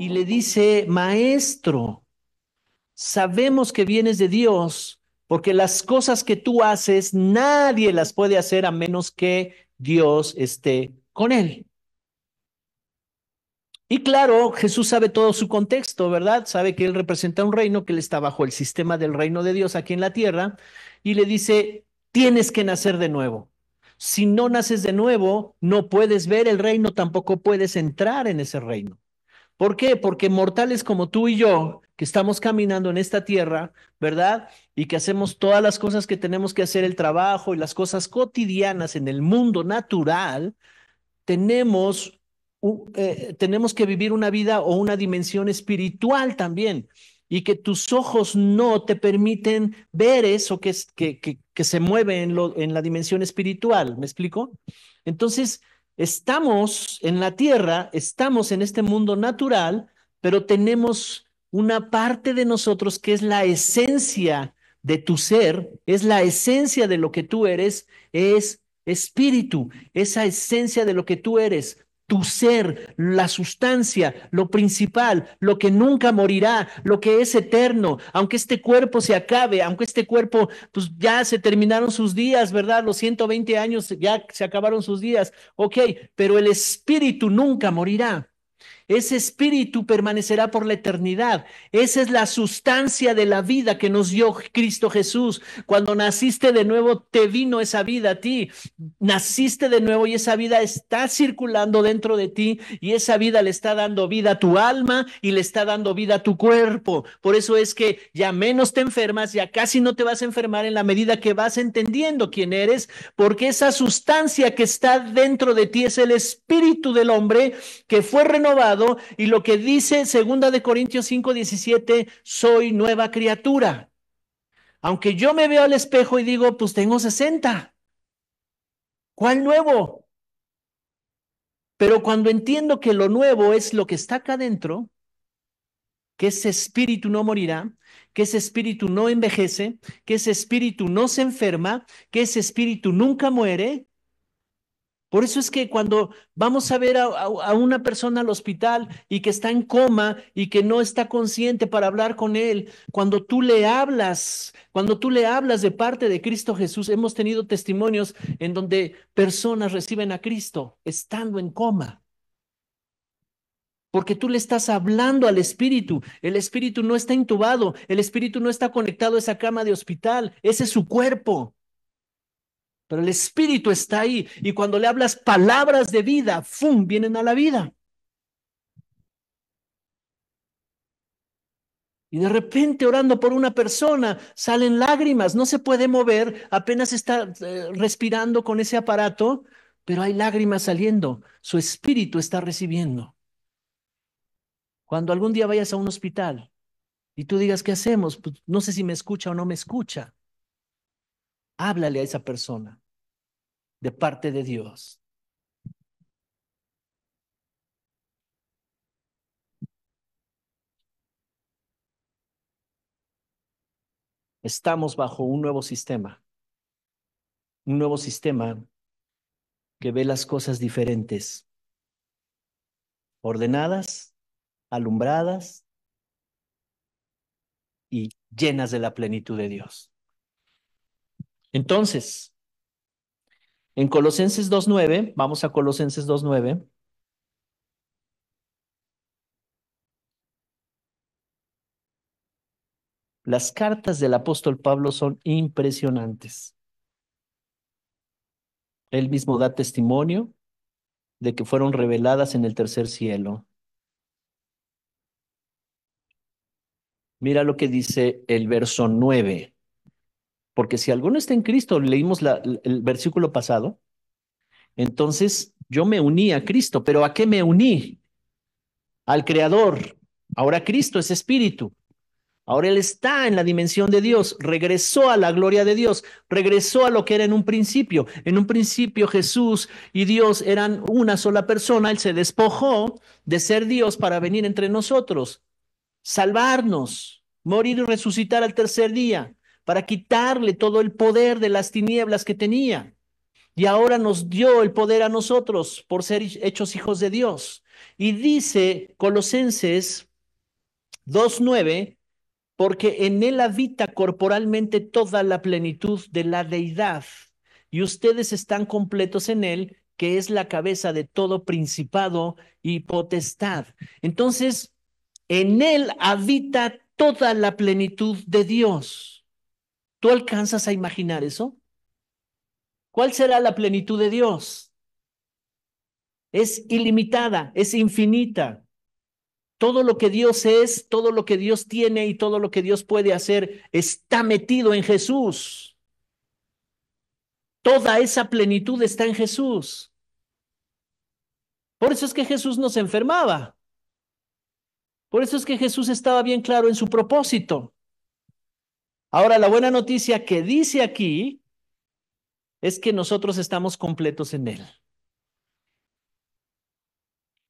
y le dice, maestro, sabemos que vienes de Dios, porque las cosas que tú haces, nadie las puede hacer a menos que Dios esté con él. Y claro, Jesús sabe todo su contexto, ¿verdad? Sabe que él representa un reino, que él está bajo el sistema del reino de Dios aquí en la tierra, y le dice, tienes que nacer de nuevo. Si no naces de nuevo, no puedes ver el reino, tampoco puedes entrar en ese reino. ¿Por qué? Porque mortales como tú y yo, que estamos caminando en esta tierra, ¿verdad? Y que hacemos todas las cosas que tenemos que hacer, el trabajo y las cosas cotidianas en el mundo natural, tenemos, tenemos que vivir una vida o una dimensión espiritual también. Y que tus ojos no te permiten ver eso que se mueve en la dimensión espiritual. ¿Me explico? Entonces, estamos en la tierra, estamos en este mundo natural, pero tenemos una parte de nosotros que es la esencia de tu ser, es la esencia de lo que tú eres, es espíritu, esa esencia de lo que tú eres, tu ser, la sustancia, lo principal, lo que nunca morirá, lo que es eterno, aunque este cuerpo se acabe, aunque este cuerpo, pues ya se terminaron sus días, ¿verdad? Los 120 años ya se acabaron sus días, ok, pero el espíritu nunca morirá. Ese espíritu permanecerá por la eternidad. Esa es la sustancia de la vida que nos dio Cristo Jesús. Cuando naciste de nuevo, te vino esa vida a ti. Naciste de nuevo y esa vida está circulando dentro de ti y esa vida le está dando vida a tu alma y le está dando vida a tu cuerpo. Por eso es que ya menos te enfermas, ya casi no te vas a enfermar en la medida que vas entendiendo quién eres, porque esa sustancia que está dentro de ti es el espíritu del hombre que fue renovado y lo que dice segunda de Corintios 5:17, soy nueva criatura. Aunque yo me veo al espejo y digo, pues tengo 60. ¿Cuál nuevo? Pero cuando entiendo que lo nuevo es lo que está acá adentro, que ese espíritu no morirá, que ese espíritu no envejece, que ese espíritu no se enferma, que ese espíritu nunca muere. Por eso es que cuando vamos a ver a una persona al hospital y que está en coma y que no está consciente para hablar con él, cuando tú le hablas de parte de Cristo Jesús, hemos tenido testimonios en donde personas reciben a Cristo estando en coma. Porque tú le estás hablando al espíritu. El espíritu no está intubado, el espíritu no está conectado a esa cama de hospital, ese es su cuerpo. Pero el espíritu está ahí y cuando le hablas palabras de vida, ¡fum!, vienen a la vida. Y de repente orando por una persona salen lágrimas, no se puede mover, apenas está respirando con ese aparato, pero hay lágrimas saliendo, su espíritu está recibiendo. Cuando algún día vayas a un hospital y tú digas, ¿qué hacemos? Pues no sé si me escucha o no me escucha. Háblale a esa persona de parte de Dios. Estamos bajo un nuevo sistema que ve las cosas diferentes, ordenadas, alumbradas y llenas de la plenitud de Dios. Entonces, en Colosenses 2:9, vamos a Colosenses 2:9. Las cartas del apóstol Pablo son impresionantes. Él mismo da testimonio de que fueron reveladas en el tercer cielo. Mira lo que dice el verso 9. Porque si alguno está en Cristo, leímos el versículo pasado, entonces yo me uní a Cristo, pero ¿a qué me uní? Al Creador. Ahora Cristo es espíritu. Ahora Él está en la dimensión de Dios, regresó a la gloria de Dios, regresó a lo que era en un principio. En un principio Jesús y Dios eran una sola persona, Él se despojó de ser Dios para venir entre nosotros, salvarnos, morir y resucitar al tercer día, para quitarle todo el poder de las tinieblas que tenía. Y ahora nos dio el poder a nosotros por ser hechos hijos de Dios. Y dice Colosenses 2:9, porque en él habita corporalmente toda la plenitud de la deidad, y ustedes están completos en él, que es la cabeza de todo principado y potestad. Entonces, en él habita toda la plenitud de Dios. ¿Tú alcanzas a imaginar eso? ¿Cuál será la plenitud de Dios? Es ilimitada, es infinita. Todo lo que Dios es, todo lo que Dios tiene y todo lo que Dios puede hacer está metido en Jesús. Toda esa plenitud está en Jesús. Por eso es que Jesús no se enfermaba. Por eso es que Jesús estaba bien claro en su propósito. Ahora, la buena noticia que dice aquí es que nosotros estamos completos en Él.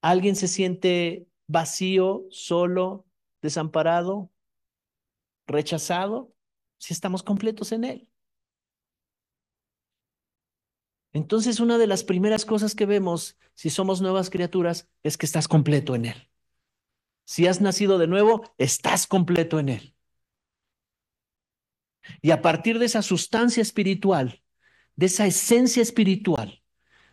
¿Alguien se siente vacío, solo, desamparado, rechazado? Si estamos completos en Él. Entonces, una de las primeras cosas que vemos si somos nuevas criaturas es que estás completo en Él. Si has nacido de nuevo, estás completo en Él. Y a partir de esa sustancia espiritual, de esa esencia espiritual,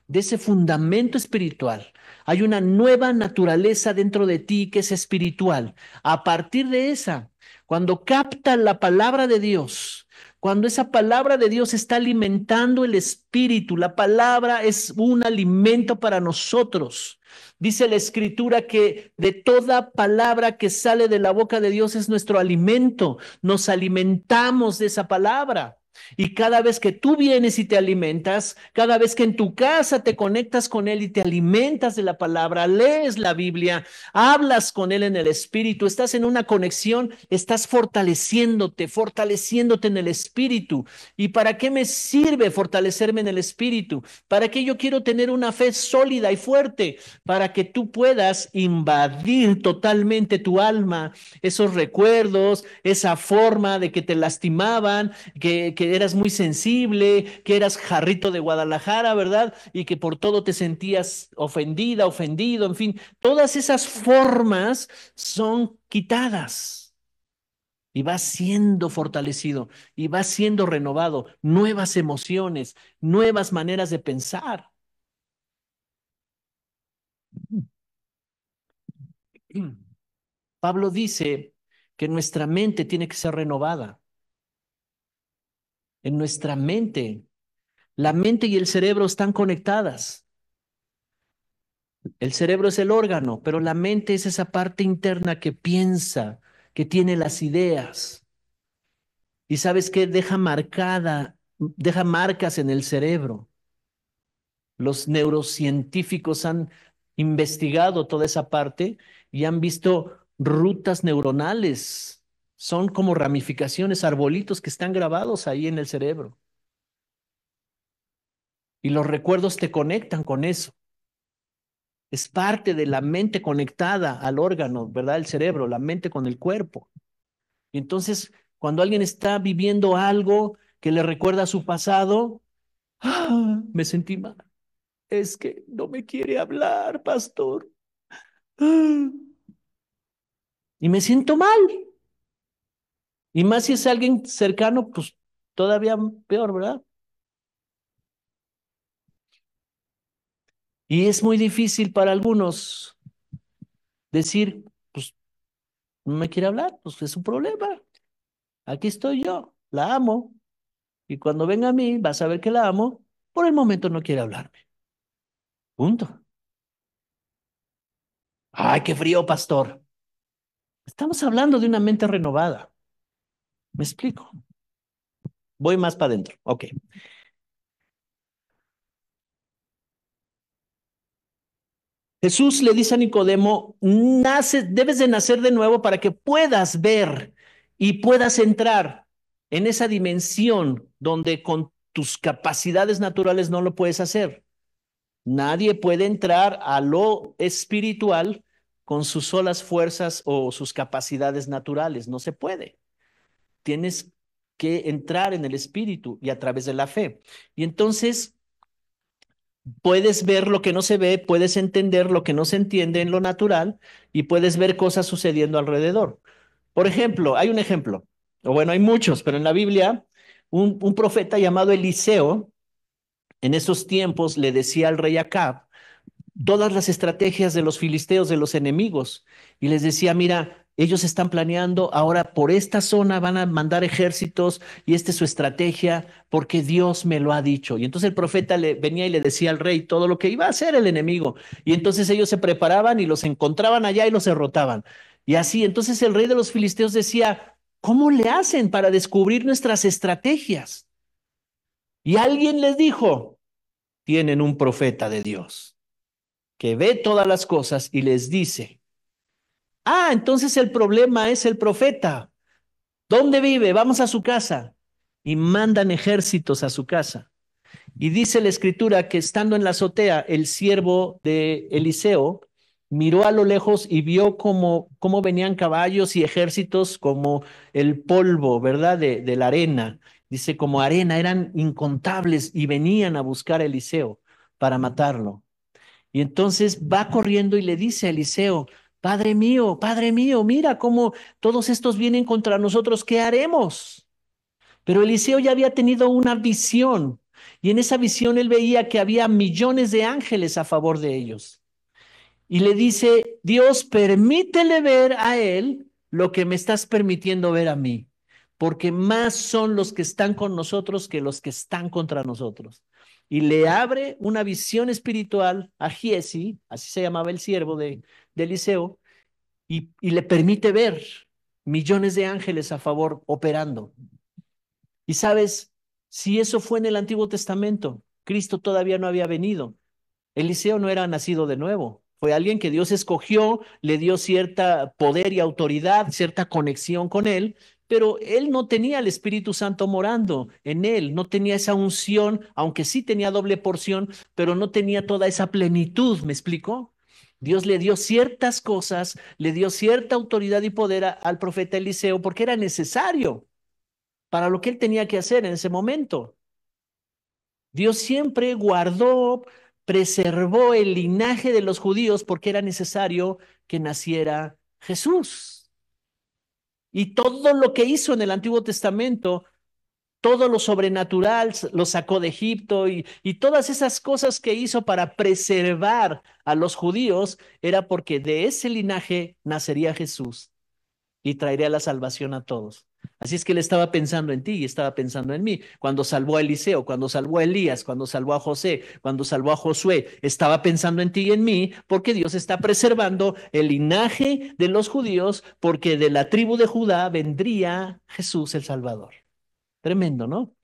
de ese fundamento espiritual, hay una nueva naturaleza dentro de ti que es espiritual. A partir de esa, cuando capta la palabra de Dios, cuando esa palabra de Dios está alimentando el espíritu, la palabra es un alimento para nosotros. Dice la escritura que de toda palabra que sale de la boca de Dios es nuestro alimento. Nos alimentamos de esa palabra. Y cada vez que tú vienes y te alimentas, cada vez que en tu casa te conectas con Él y te alimentas de la palabra, lees la Biblia, hablas con Él en el Espíritu, estás en una conexión, estás fortaleciéndote en el Espíritu. ¿Y para qué me sirve fortalecerme en el Espíritu? ¿Para qué yo quiero tener una fe sólida y fuerte? Para que tú puedas invadir totalmente tu alma, esos recuerdos, esa forma de que te lastimaban, que eras muy sensible, que eras jarrito de Guadalajara, ¿verdad? Y que por todo te sentías ofendida, ofendido, en fin, todas esas formas son quitadas y vas siendo fortalecido y vas siendo renovado, nuevas emociones, nuevas maneras de pensar. Pablo dice que nuestra mente tiene que ser renovada. En nuestra mente, la mente y el cerebro están conectadas. El cerebro es el órgano, pero la mente es esa parte interna que piensa, que tiene las ideas. Y sabes qué, deja marcas en el cerebro. Los neurocientíficos han investigado toda esa parte y han visto rutas neuronales. Son como ramificaciones, arbolitos que están grabados ahí en el cerebro. Y los recuerdos te conectan con eso. Es parte de la mente conectada al órgano, ¿verdad? El cerebro, la mente con el cuerpo. Y entonces, cuando alguien está viviendo algo que le recuerda a su pasado, ¡ah! Me sentí mal. Es que no me quiere hablar, pastor. ¡Ah! Y me siento mal. Y más si es alguien cercano, pues todavía peor, ¿verdad? Y es muy difícil para algunos decir, pues no me quiere hablar, pues es su problema. Aquí estoy yo, la amo. Y cuando venga a mí, vas a ver que la amo. Por el momento no quiere hablarme. Punto. Ay, qué frío, pastor. Estamos hablando de una mente renovada. ¿Me explico? Voy más para adentro. Ok. Jesús le dice a Nicodemo, debes de nacer de nuevo para que puedas ver y puedas entrar en esa dimensión donde con tus capacidades naturales no lo puedes hacer. Nadie puede entrar a lo espiritual con sus solas fuerzas o sus capacidades naturales. No se puede. Tienes que entrar en el espíritu y a través de la fe. Y entonces Puedes ver lo que no se ve, puedes entender lo que no se entiende en lo natural y puedes ver cosas sucediendo alrededor. Por ejemplo, hay un ejemplo, o bueno, hay muchos, pero en la Biblia, un profeta llamado Eliseo, en esos tiempos le decía al rey Acab todas las estrategias de los filisteos, de los enemigos, y les decía, mira, ellos están planeando, ahora por esta zona van a mandar ejércitos y esta es su estrategia porque Dios me lo ha dicho. Y entonces el profeta le venía y le decía al rey todo lo que iba a hacer el enemigo. Y entonces ellos se preparaban y los encontraban allá y los derrotaban. Y así, entonces el rey de los filisteos decía, ¿cómo le hacen para descubrir nuestras estrategias? Y alguien les dijo, tienen un profeta de Dios que ve todas las cosas y les dice, ah, entonces el problema es el profeta. ¿Dónde vive? Vamos a su casa. Y mandan ejércitos a su casa. Y dice la escritura que estando en la azotea, el siervo de Eliseo miró a lo lejos y vio cómo venían caballos y ejércitos como el polvo, ¿verdad? De la arena. Dice, como arena, eran incontables y venían a buscar a Eliseo para matarlo. Y entonces va corriendo y le dice a Eliseo, Padre mío, mira cómo todos estos vienen contra nosotros, ¿qué haremos? Pero Eliseo ya había tenido una visión y en esa visión él veía que había millones de ángeles a favor de ellos. Y le dice, Dios, permítele ver a él lo que me estás permitiendo ver a mí, porque más son los que están con nosotros que los que están contra nosotros. Y le abre una visión espiritual a Giesi, así se llamaba el siervo de Eliseo, y le permite ver millones de ángeles a favor operando. Y sabes, si eso fue en el Antiguo Testamento, Cristo todavía no había venido. Eliseo no era nacido de nuevo, fue alguien que Dios escogió, le dio cierta poder y autoridad, cierta conexión con él, pero él no tenía el Espíritu Santo morando en él, no tenía esa unción, aunque sí tenía doble porción, pero no tenía toda esa plenitud, ¿me explico? Dios le dio ciertas cosas, le dio cierta autoridad y poder al profeta Eliseo porque era necesario para lo que él tenía que hacer en ese momento. Dios siempre guardó, preservó el linaje de los judíos porque era necesario que naciera Jesús. Y todo lo que hizo en el Antiguo Testamento, todo lo sobrenatural, lo sacó de Egipto y todas esas cosas que hizo para preservar a los judíos, era porque de ese linaje nacería Jesús y traería la salvación a todos. Así es que él estaba pensando en ti y estaba pensando en mí. Cuando salvó a Eliseo, cuando salvó a Elías, cuando salvó a José, cuando salvó a Josué, estaba pensando en ti y en mí porque Dios está preservando el linaje de los judíos porque de la tribu de Judá vendría Jesús el Salvador. Tremendo, ¿no?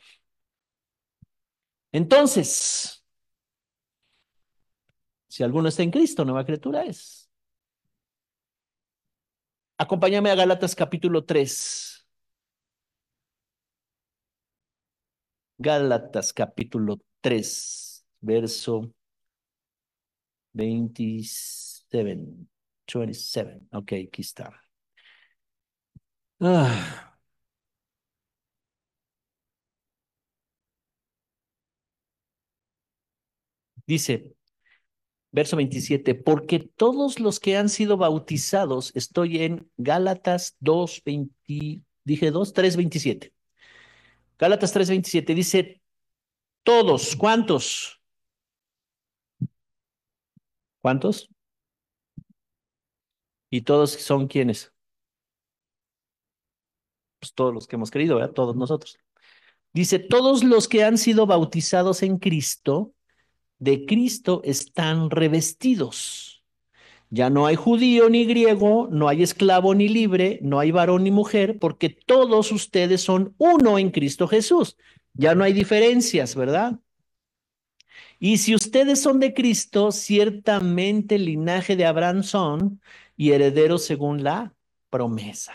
Entonces, si alguno está en Cristo, nueva criatura es. Acompáñame a Gálatas capítulo 3. Gálatas capítulo 3, verso 27. 27. Ok, aquí está. Ah, dice, verso 27, porque todos los que han sido bautizados, estoy en Gálatas 2, 20, dije 2, 3, 27. Gálatas 3, 27 dice, todos, ¿cuántos? ¿Cuántos? Y todos son quienes, pues todos los que hemos creído, ¿verdad? Todos nosotros. Dice, todos los que han sido bautizados en Cristo, de Cristo están revestidos. Ya no hay judío ni griego, no hay esclavo ni libre, no hay varón ni mujer, porque todos ustedes son uno en Cristo Jesús. Ya no hay diferencias, ¿verdad? Y si ustedes son de Cristo, ciertamente el linaje de Abraham son y herederos según la promesa.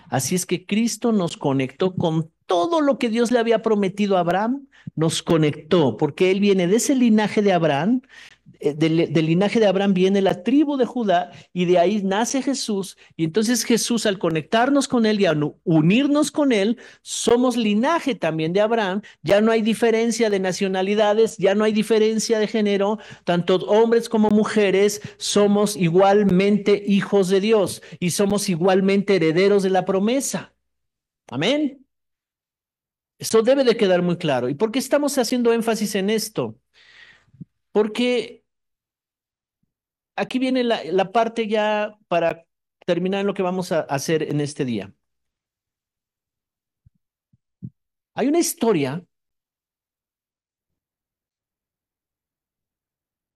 Así es que Cristo nos conectó con todo lo que Dios le había prometido a Abraham, nos conectó, porque él viene de ese linaje de Abraham, del linaje de Abraham viene la tribu de Judá y de ahí nace Jesús. Y entonces Jesús, al conectarnos con él y al unirnos con él, somos linaje también de Abraham. Ya no hay diferencia de nacionalidades, ya no hay diferencia de género. Tanto hombres como mujeres somos igualmente hijos de Dios y somos igualmente herederos de la promesa. Amén. Esto debe de quedar muy claro. ¿Y por qué estamos haciendo énfasis en esto? Porque aquí viene la parte ya para terminar en lo que vamos a hacer en este día. Hay una historia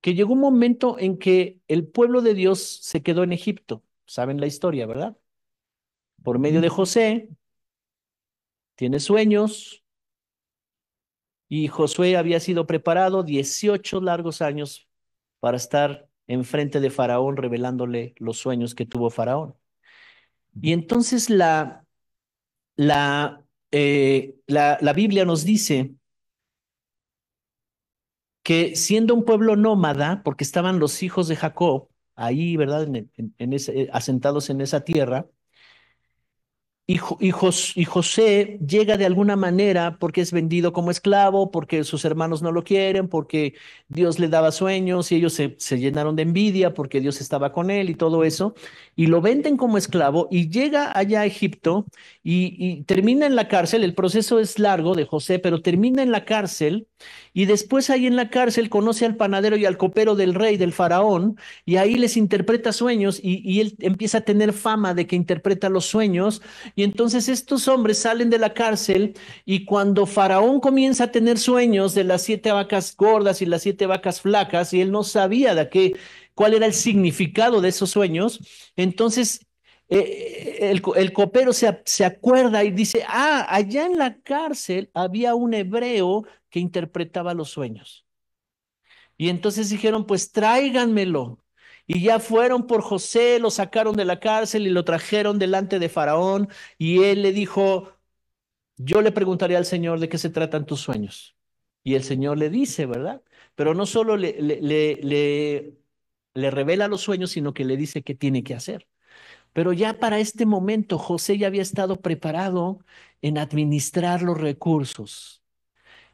que llegó un momento en que el pueblo de Dios se quedó en Egipto. Saben la historia, ¿verdad? Por medio de José, tiene sueños y Josué había sido preparado 18 largos años para estar enfrente de Faraón revelándole los sueños que tuvo Faraón. Y entonces la Biblia nos dice que siendo un pueblo nómada, porque estaban los hijos de Jacob ahí, ¿verdad? Asentados en esa tierra, y José llega de alguna manera porque es vendido como esclavo, porque sus hermanos no lo quieren, porque Dios le daba sueños y ellos se llenaron de envidia porque Dios estaba con él y todo eso, y lo venden como esclavo y llega allá a Egipto y termina en la cárcel. El proceso es largo de José, pero termina en la cárcel y después ahí en la cárcel conoce al panadero y al copero del rey, del faraón, y ahí les interpreta sueños y él empieza a tener fama de que interpreta los sueños. Y entonces estos hombres salen de la cárcel y cuando Faraón comienza a tener sueños de las 7 vacas gordas y las 7 vacas flacas, y él no sabía cuál era el significado de esos sueños, entonces el copero se acuerda y dice, allá en la cárcel había un hebreo que interpretaba los sueños. Y entonces dijeron, pues tráiganmelo. Y ya fueron por José, lo sacaron de la cárcel y lo trajeron delante de Faraón. Y él le dijo, yo le preguntaré al Señor de qué se tratan tus sueños. Y el Señor le dice, ¿verdad? Pero no solo le revela los sueños, sino que le dice qué tiene que hacer. Pero ya para este momento, José ya había estado preparado en administrar los recursos.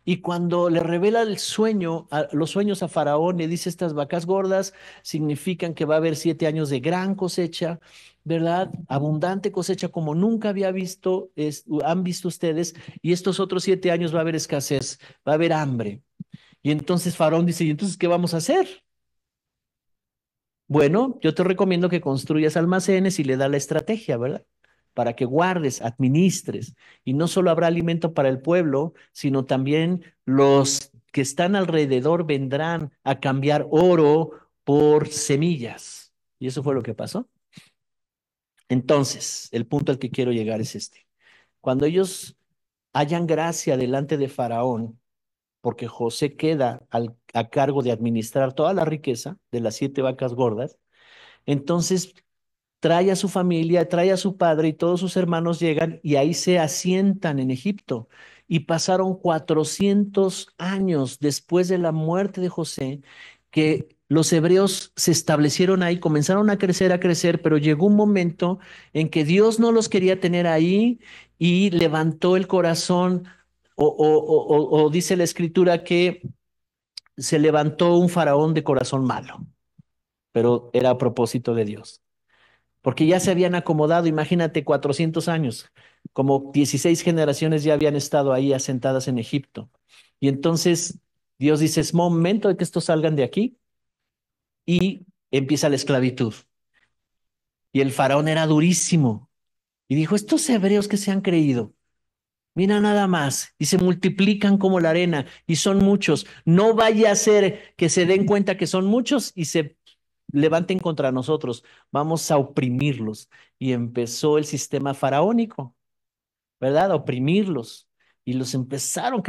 Y cuando le revela el sueño, los sueños a Faraón, le dice estas vacas gordas significan que va a haber 7 años de gran cosecha, ¿verdad? Abundante cosecha como nunca había visto, han visto ustedes, y estos otros 7 años va a haber escasez, va a haber hambre. Y entonces Faraón dice, ¿y entonces qué vamos a hacer? Bueno, yo te recomiendo que construyas almacenes y le da la estrategia, ¿verdad? Para que guardes, administres. Y no solo habrá alimento para el pueblo, sino también los que están alrededor vendrán a cambiar oro por semillas. Y eso fue lo que pasó. Entonces, el punto al que quiero llegar es este. Cuando ellos hallan gracia delante de Faraón, porque José queda a cargo de administrar toda la riqueza de las 7 vacas gordas, entonces trae a su familia, trae a su padre y todos sus hermanos llegan y ahí se asientan en Egipto. Y pasaron 400 años después de la muerte de José, que los hebreos se establecieron ahí, comenzaron a crecer, pero llegó un momento en que Dios no los quería tener ahí y levantó el corazón, o dice la escritura que se levantó un faraón de corazón malo, pero era a propósito de Dios porque ya se habían acomodado, imagínate, 400 años, como 16 generaciones ya habían estado ahí asentadas en Egipto. Y entonces Dios dice, es momento de que estos salgan de aquí y empieza la esclavitud. Y el faraón era durísimo y dijo, estos hebreos que se han creído, mira nada más, y se multiplican como la arena y son muchos. No vaya a ser que se den cuenta que son muchos y se levanten contra nosotros. Vamos a oprimirlos. Y empezó el sistema faraónico, ¿verdad? A oprimirlos. Y los empezaron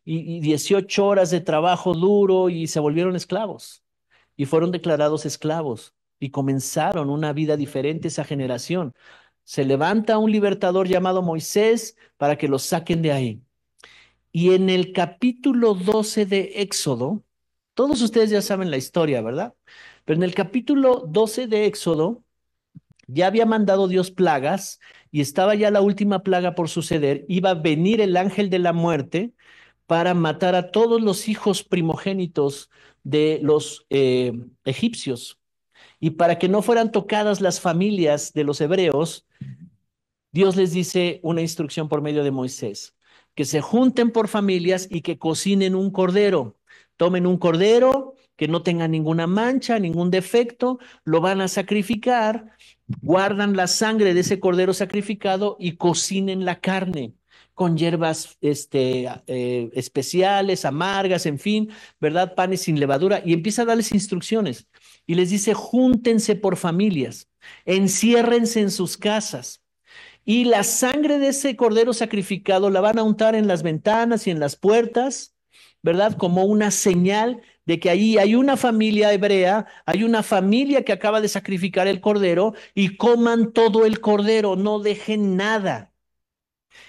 y 18 horas de trabajo duro y se volvieron esclavos. Y fueron declarados esclavos y comenzaron una vida diferente esa generación. Se levanta un libertador llamado Moisés para que los saquen de ahí. Y en el capítulo 12 de Éxodo, todos ustedes ya saben la historia, ¿verdad? Pero en el capítulo 12 de Éxodo, ya había mandado Dios plagas y estaba ya la última plaga por suceder. Iba a venir el ángel de la muerte para matar a todos los hijos primogénitos de los egipcios. Y para que no fueran tocadas las familias de los hebreos, Dios les dice una instrucción por medio de Moisés, que se junten por familias y que cocinen un cordero. Tomen un cordero que no tenga ninguna mancha, ningún defecto, lo van a sacrificar, guardan la sangre de ese cordero sacrificado y cocinen la carne con hierbas especiales, amargas, en fin, ¿verdad? Panes sin levadura, y empieza a darles instrucciones y les dice, júntense por familias, enciérrense en sus casas. Y la sangre de ese cordero sacrificado la van a untar en las ventanas y en las puertas, ¿verdad? Como una señal de que ahí hay una familia hebrea, hay una familia que acaba de sacrificar el cordero y coman todo el cordero, no dejen nada.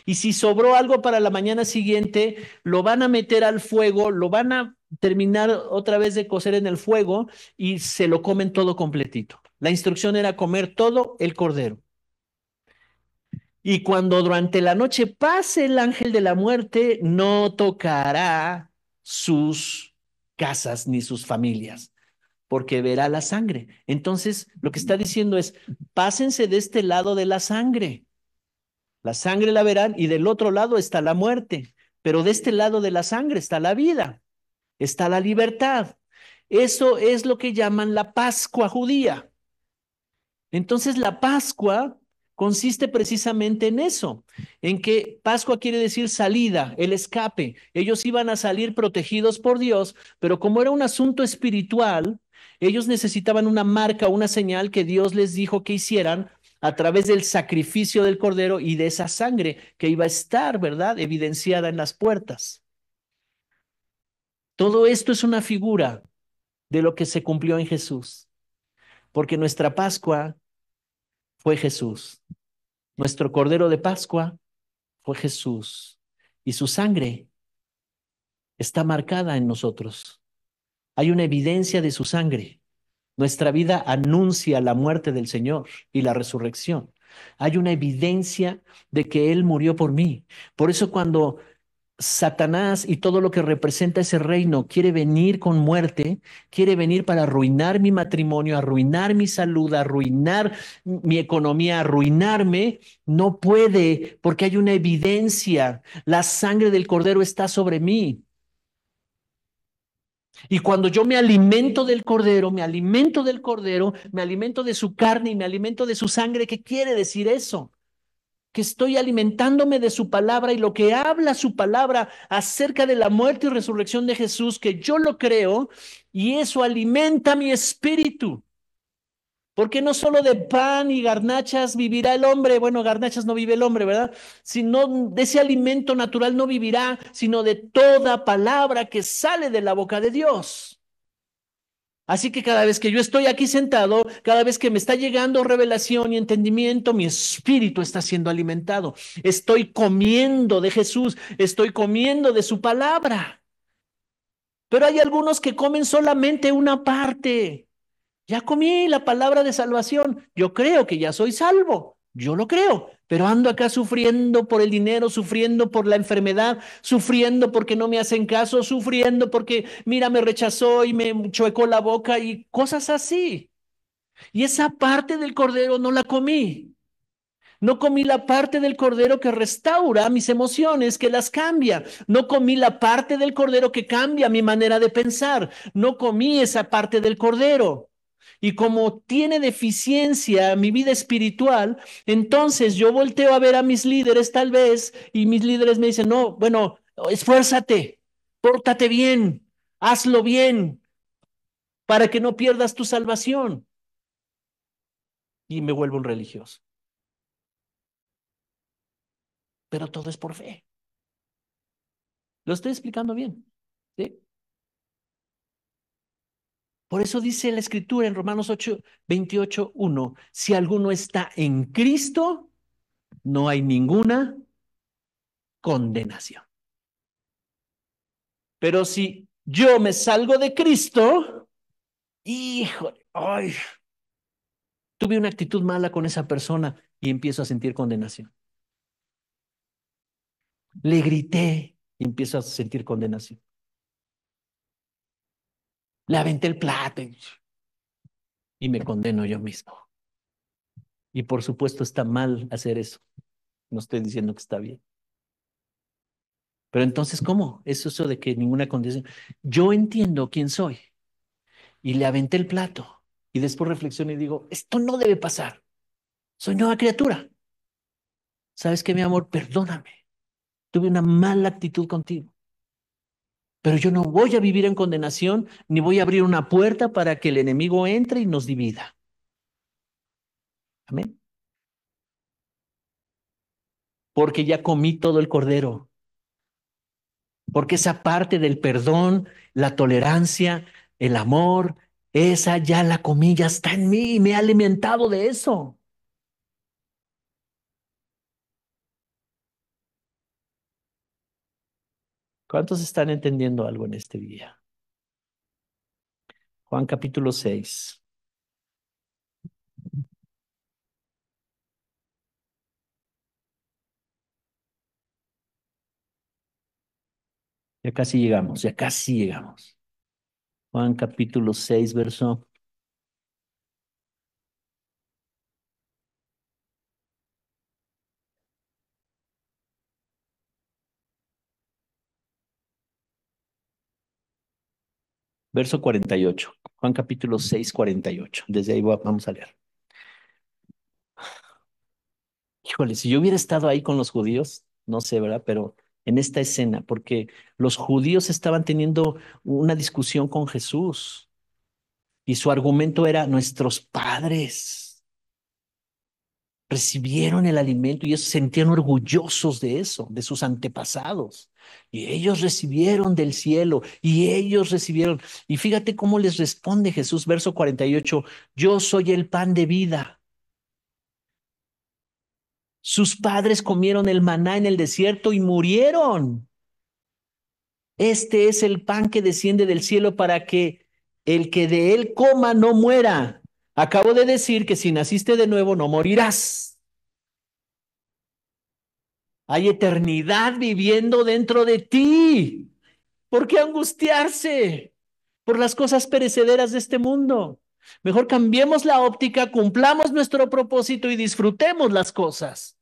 Y si sobró algo para la mañana siguiente, lo van a meter al fuego, lo van a terminar otra vez de cocer en el fuego y se lo comen todo completito. La instrucción era comer todo el cordero. Y cuando durante la noche pase el ángel de la muerte, no tocará sus casas ni sus familias, porque verá la sangre. Entonces, lo que está diciendo es, pásense de este lado de la sangre. La sangre la verán y del otro lado está la muerte, pero de este lado de la sangre está la vida, está la libertad. Eso es lo que llaman la Pascua judía. Entonces la Pascua consiste precisamente en eso, en que Pascua quiere decir salida, el escape. Ellos iban a salir protegidos por Dios, pero como era un asunto espiritual, ellos necesitaban una marca, una señal que Dios les dijo que hicieran a través del sacrificio del cordero y de esa sangre que iba a estar, ¿verdad?, evidenciada en las puertas. Todo esto es una figura de lo que se cumplió en Jesús, porque nuestra Pascua fue Jesús. Nuestro Cordero de Pascua fue Jesús y su sangre está marcada en nosotros. Hay una evidencia de su sangre. Nuestra vida anuncia la muerte del Señor y la resurrección. Hay una evidencia de que Él murió por mí. Por eso cuando Satanás y todo lo que representa ese reino quiere venir con muerte, quiere venir para arruinar mi matrimonio, arruinar mi salud, arruinar mi economía, arruinarme, no puede porque hay una evidencia. La sangre del cordero está sobre mí. Y cuando yo me alimento del cordero, me alimento del cordero, me alimento de su carne y me alimento de su sangre, ¿qué quiere decir eso? Que estoy alimentándome de su palabra y lo que habla su palabra acerca de la muerte y resurrección de Jesús, que yo lo creo y eso alimenta mi espíritu. Porque no solo de pan y garnachas vivirá el hombre, bueno, garnachas no vive el hombre, ¿verdad? Sino de ese alimento natural no vivirá, sino de toda palabra que sale de la boca de Dios. Así que cada vez que yo estoy aquí sentado, cada vez que me está llegando revelación y entendimiento, mi espíritu está siendo alimentado. Estoy comiendo de Jesús, estoy comiendo de su palabra. Pero hay algunos que comen solamente una parte. Ya comí la palabra de salvación. Yo creo que ya soy salvo. Yo lo creo, pero ando acá sufriendo por el dinero, sufriendo por la enfermedad, sufriendo porque no me hacen caso, sufriendo porque, mira, me rechazó y me chuecó la boca y cosas así. Y esa parte del cordero no la comí. No comí la parte del cordero que restaura mis emociones, que las cambia. No comí la parte del cordero que cambia mi manera de pensar. No comí esa parte del cordero. Y como tiene deficiencia mi vida espiritual, entonces yo volteo a ver a mis líderes tal vez y mis líderes me dicen, no, bueno, esfuérzate, pórtate bien, hazlo bien para que no pierdas tu salvación. Y me vuelvo un religioso. Pero todo es por fe. Lo estoy explicando bien. ¿Sí? Por eso dice la escritura en Romanos 8, 28, 1, si alguno está en Cristo, no hay ninguna condenación. Pero si yo me salgo de Cristo, híjole, ay, tuve una actitud mala con esa persona y empiezo a sentir condenación. Le grité y empiezo a sentir condenación. Le aventé el plato y me condeno yo mismo. Y por supuesto está mal hacer eso. No estoy diciendo que está bien. Pero entonces, ¿cómo? Eso de que ninguna condición. Yo entiendo quién soy y le aventé el plato. Y después reflexiono y digo, esto no debe pasar. Soy nueva criatura. ¿Sabes qué, mi amor? Perdóname. Tuve una mala actitud contigo. Pero yo no voy a vivir en condenación ni voy a abrir una puerta para que el enemigo entre y nos divida. Amén. Porque ya comí todo el cordero. Porque esa parte del perdón, la tolerancia, el amor, esa ya la comí, ya está en mí y me he alimentado de eso. ¿Cuántos están entendiendo algo en este día? Juan capítulo 6. Ya casi llegamos, ya casi llegamos. Juan capítulo 6, verso 48. Juan capítulo 6, 48. Desde ahí vamos a leer. Híjole, si yo hubiera estado ahí con los judíos, no sé, ¿verdad? Pero en esta escena, porque los judíos estaban teniendo una discusión con Jesús y su argumento era, nuestros padres recibieron el alimento y ellos se sentían orgullosos de eso, de sus antepasados. Y ellos recibieron del cielo y ellos recibieron. Y fíjate cómo les responde Jesús, verso 48, yo soy el pan de vida. Sus padres comieron el maná en el desierto y murieron. Este es el pan que desciende del cielo para que el que de él coma no muera. Acabo de decir que si naciste de nuevo no morirás. Hay eternidad viviendo dentro de ti. ¿Por qué angustiarse por las cosas perecederas de este mundo? Mejor cambiemos la óptica, cumplamos nuestro propósito y disfrutemos las cosas.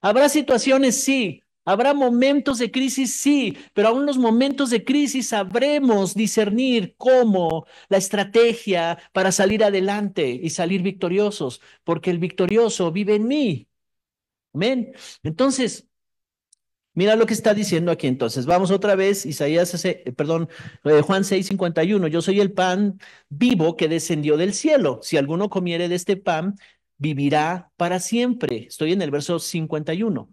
Habrá situaciones, sí. Habrá momentos de crisis, sí, pero aún en los momentos de crisis sabremos discernir cómo la estrategia para salir adelante y salir victoriosos, porque el victorioso vive en mí. Amén. Entonces, mira lo que está diciendo aquí entonces. Vamos otra vez, Juan 6:51. Yo soy el pan vivo que descendió del cielo. Si alguno comiere de este pan, vivirá para siempre. Estoy en el verso 51.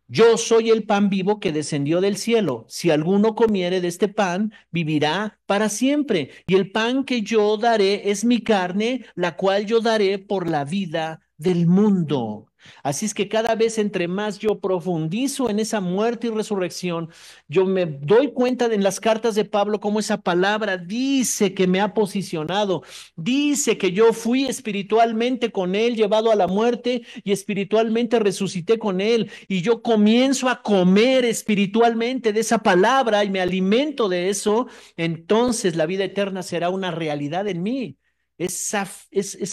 Yo soy el pan vivo que descendió del cielo. Si alguno comiere de este pan, vivirá para siempre. Y el pan que yo daré es mi carne, la cual yo daré por la vida del mundo. Así es que cada vez entre más yo profundizo en esa muerte y resurrección, yo me doy cuenta en las cartas de Pablo cómo esa palabra dice que me ha posicionado, dice que yo fui espiritualmente con él llevado a la muerte y espiritualmente resucité con él y yo comienzo a comer espiritualmente de esa palabra y me alimento de eso, entonces la vida eterna será una realidad en mí. Esa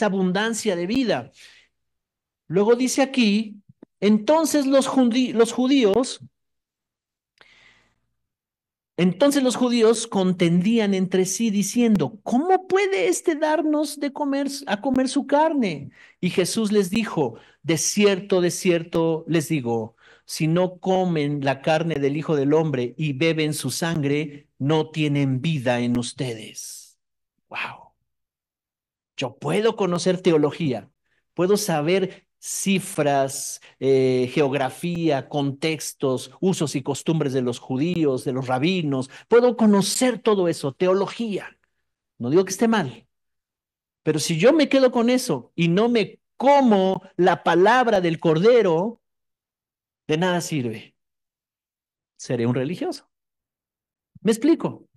abundancia de vida. Luego dice aquí, entonces los judíos contendían entre sí diciendo, ¿cómo puede éste darnos de comer a comer su carne? Y Jesús les dijo, de cierto les digo, si no comen la carne del Hijo del Hombre y beben su sangre, no tienen vida en ustedes. Wow. Yo puedo conocer teología, puedo saber cifras, geografía, contextos, usos y costumbres de los judíos, de los rabinos, puedo conocer todo eso, teología. No digo que esté mal, pero si yo me quedo con eso y no me como la palabra del Cordero, De nada sirve. Seré un religioso. ¿Me explico?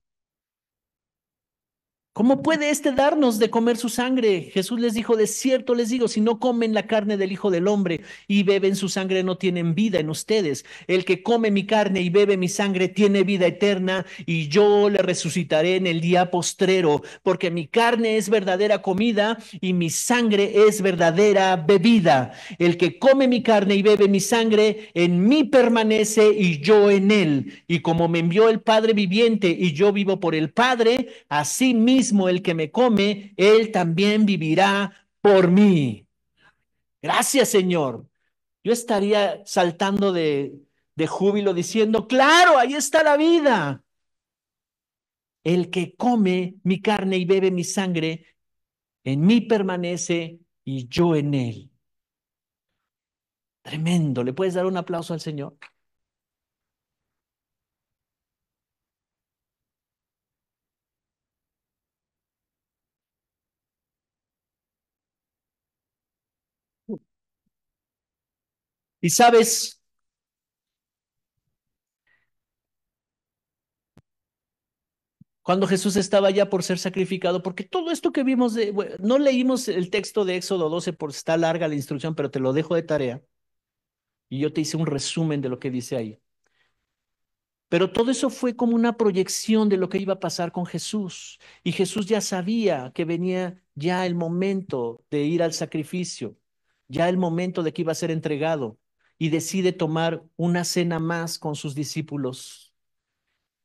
¿Cómo puede éste darnos de comer su sangre? Jesús les dijo, de cierto les digo, si no comen la carne del Hijo del Hombre y beben su sangre, no tienen vida en ustedes. El que come mi carne y bebe mi sangre tiene vida eterna y yo le resucitaré en el día postrero, porque mi carne es verdadera comida y mi sangre es verdadera bebida. El que come mi carne y bebe mi sangre, en mí permanece y yo en él. Y como me envió el Padre viviente y yo vivo por el Padre, así mismo el que me come, él también vivirá por mí. Gracias, Señor. Yo estaría saltando de júbilo diciendo, claro, ahí está la vida. El que come mi carne y bebe mi sangre, en mí permanece y yo en él. Tremendo. ¿Le puedes dar un aplauso al Señor? Y sabes, cuando Jesús estaba ya por ser sacrificado, porque todo esto que vimos, bueno, no leímos el texto de Éxodo 12 por está larga la instrucción, pero te lo dejo de tarea y yo te hice un resumen de lo que dice ahí. Pero todo eso fue como una proyección de lo que iba a pasar con Jesús. Y Jesús ya sabía que venía ya el momento de ir al sacrificio, ya el momento de que iba a ser entregado y decide tomar una cena más con sus discípulos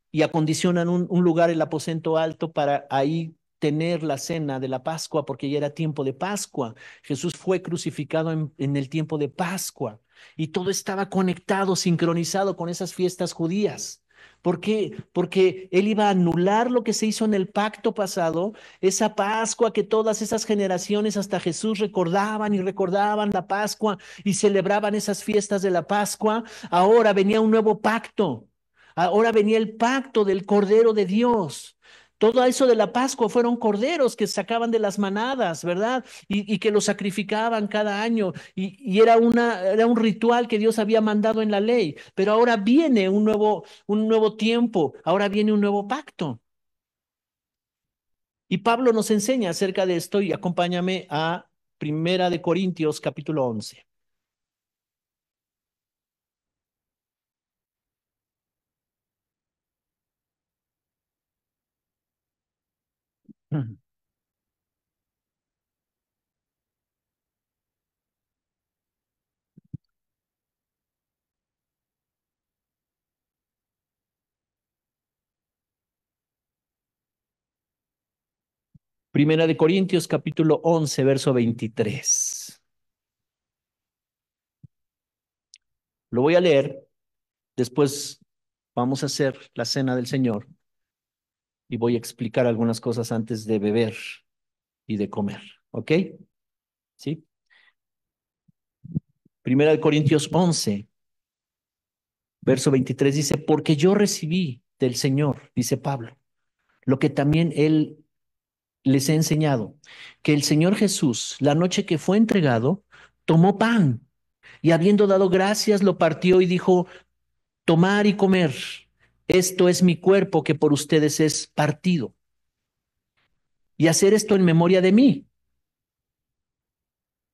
y acondicionan un lugar, el aposento alto, para ahí tener la cena de la Pascua, porque ya era tiempo de Pascua. Jesús fue crucificado en el tiempo de Pascua y todo estaba conectado, sincronizado con esas fiestas judías. ¿Por qué? Porque él iba a anular lo que se hizo en el pacto pasado, esa Pascua que todas esas generaciones hasta Jesús recordaban y recordaban la Pascua y celebraban esas fiestas de la Pascua. Ahora venía un nuevo pacto. Ahora venía el pacto del Cordero de Dios. Todo eso de la Pascua fueron corderos que sacaban de las manadas, ¿verdad? Y que los sacrificaban cada año. Y era un ritual que Dios había mandado en la ley. Pero ahora viene un nuevo tiempo, ahora viene un nuevo pacto. Y Pablo nos enseña acerca de esto y acompáñame a Primera de Corintios capítulo 11. Primera de Corintios capítulo 11, verso 23. Lo voy a leer. Después vamos a hacer la cena del Señor y voy a explicar algunas cosas antes de beber y de comer. ¿Ok? ¿Sí? Primera de Corintios 11, verso 23 dice, porque yo recibí del Señor, dice Pablo, lo que también él les he enseñado, que el Señor Jesús, la noche que fue entregado, tomó pan y habiendo dado gracias, lo partió y dijo, tomar y comer, esto es mi cuerpo que por ustedes es partido. Y hacer esto en memoria de mí.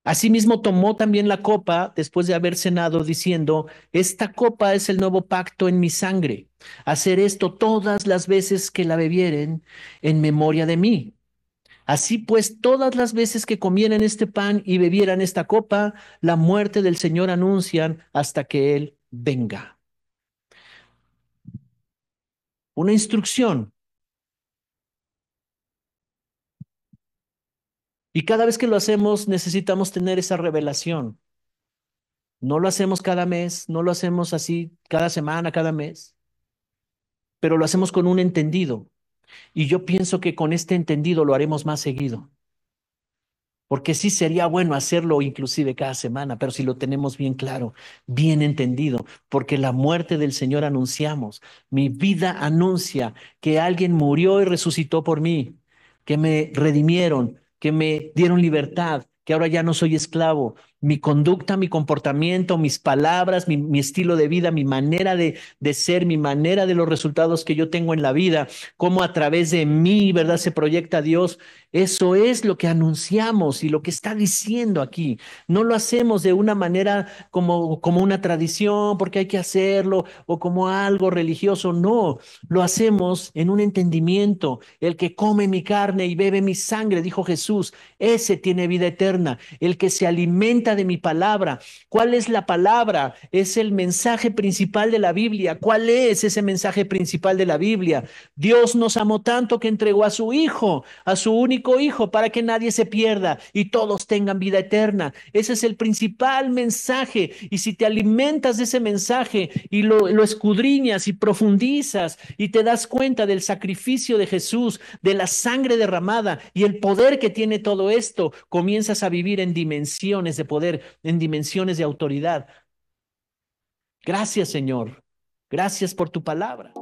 Asimismo tomó también la copa después de haber cenado, diciendo, esta copa es el nuevo pacto en mi sangre. Hacer esto todas las veces que la bebieren en memoria de mí. Así pues, todas las veces que comieran este pan y bebieran esta copa, la muerte del Señor anuncian hasta que Él venga. Una instrucción. Y cada vez que lo hacemos, necesitamos tener esa revelación. No lo hacemos cada mes, no lo hacemos así cada semana, cada mes, pero lo hacemos con un entendido. Y yo pienso que con este entendido lo haremos más seguido, porque sí sería bueno hacerlo inclusive cada semana, pero si lo tenemos bien claro, bien entendido, porque la muerte del Señor anunciamos, mi vida anuncia que alguien murió y resucitó por mí, que me redimieron, que me dieron libertad, que ahora ya no soy esclavo, mi conducta, mi comportamiento, mis palabras, mi estilo de vida, mi manera de ser, mi manera de los resultados que yo tengo en la vida, cómo a través de mí, ¿verdad? Se proyecta Dios. Eso es lo que anunciamos y lo que está diciendo aquí. No lo hacemos de una manera como una tradición, porque hay que hacerlo, o como algo religioso. No, lo hacemos en un entendimiento. El que come mi carne y bebe mi sangre, dijo Jesús, ese tiene vida eterna. El que se alimenta de mi palabra. ¿Cuál es la palabra? Es el mensaje principal de la Biblia. ¿Cuál es ese mensaje principal de la Biblia? Dios nos amó tanto que entregó a su Hijo, a su único Hijo, para que nadie se pierda y todos tengan vida eterna. Ese es el principal mensaje. Y si te alimentas de ese mensaje y lo escudriñas y profundizas y te das cuenta del sacrificio de Jesús, de la sangre derramada y el poder que tiene todo esto, comienzas a vivir en dimensiones de poder, en dimensiones de autoridad. Gracias, Señor. Gracias por tu palabra.